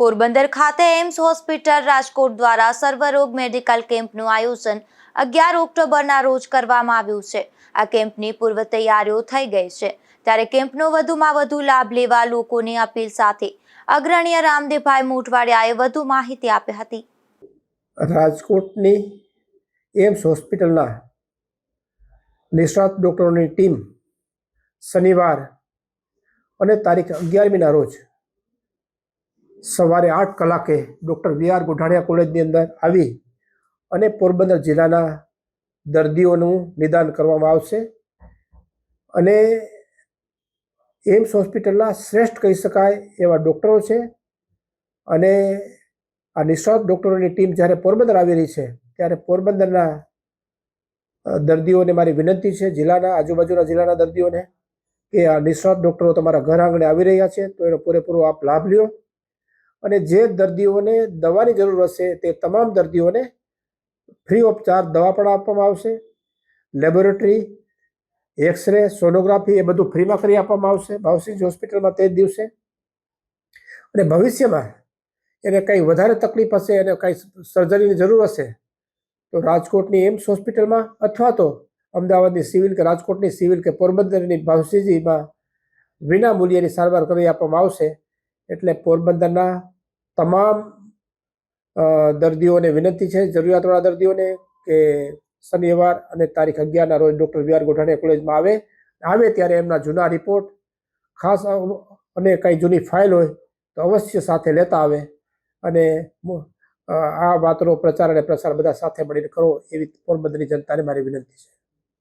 પોરબંદર ખાતે AIIMS hospital Rajkot દ્વારા સર્વરોગ medical કેમ્પનું આયોજન 11 ઓક્ટોબરના રોજ કરવામાં આવ્યું છે। આ કેમ્પની પૂર્વ તૈયારીઓ થઈ ગઈ છે, ત્યારે કેમ્પનો વધુમાં વધુ લાભ લેવા લોકોની અપીલ સાથે અગ્રણીય રામદેવભાઈ મોઢવાડિયાએ વધુ માહિતી આપી હતી। રાજકોટની એમ્સ હોસ્પિટલના નિષ્ણાત ડૉક્ટરોની ટીમ શનિવાર અને તારીખ 11મીના રોજ સવારે 8 કલાકે ડૉક્ટર વી.આર. ગોઢાણીયા કોલેજની અંદર આવી અને પોરબંદર જિલ્લાના દર્દીઓનું નિદાન કરવામાં આવશે અને એમ્સ હોસ્પિટલના શ્રેષ્ઠ કહી શકાય એવા ડૉક્ટરો છે અને આ નિષ્ણાત ડૉક્ટરોની ટીમ જ્યારે પોરબંદર આવી રહી છે ત્યારે પોરબંદરના દર્દીઓને મારી વિનંતી છે, જિલ્લાના આજુબાજુના જિલ્લાના દર્દીઓને, કે આ નિષ્ણાત ડૉક્ટરો તમારા ઘર આંગણે આવી રહ્યા છે તો એનો પૂરેપૂરો આપ લાભ લ્યો અને જે દર્દીઓને દવાની જરૂર હશે તે તમામ દર્દીઓને ફ્રી ઓફ ચાર્જ દવા પણ આપવામાં આવશે। લેબોરેટરી, એક્સરે, સોનોગ્રાફી એ બધું ફ્રીમાં કરી આપવામાં આવશે ભાવસિંહ હોસ્પિટલમાં તે જ દિવસે। અને ભવિષ્યમાં એને કંઈ વધારે તકલીફ હશે અને કંઈ સર્જરીની જરૂર હશે તો રાજકોટની એમ્સ હોસ્પિટલમાં અથવા તો અમદાવાદની સિવિલ કે રાજકોટની સિવિલ કે પોરબંદરની ભાવસિંહજીમાં વિના મૂલ્યની સારવાર કરી આપવામાં આવશે। એટલે પોરબંદરના તમામ દર્દીઓને વિનંતી છે, જરૂરિયાતવાળા દર્દીઓને, કે શનિવાર અને તારીખ 11ના રોજ ડૉક્ટર વી.આર. ગોઢાણીયા કોલેજમાં આવે ત્યારે એમના જૂના રિપોર્ટ ખાસ અને કંઈ જૂની ફાઇલ હોય તો અવશ્ય સાથે લેતા આવે અને આ વાતનો પ્રચાર અને પ્રસાર બધા સાથે મળીને કરો એવી પોરબંદરની જનતાને મારી વિનંતી છે।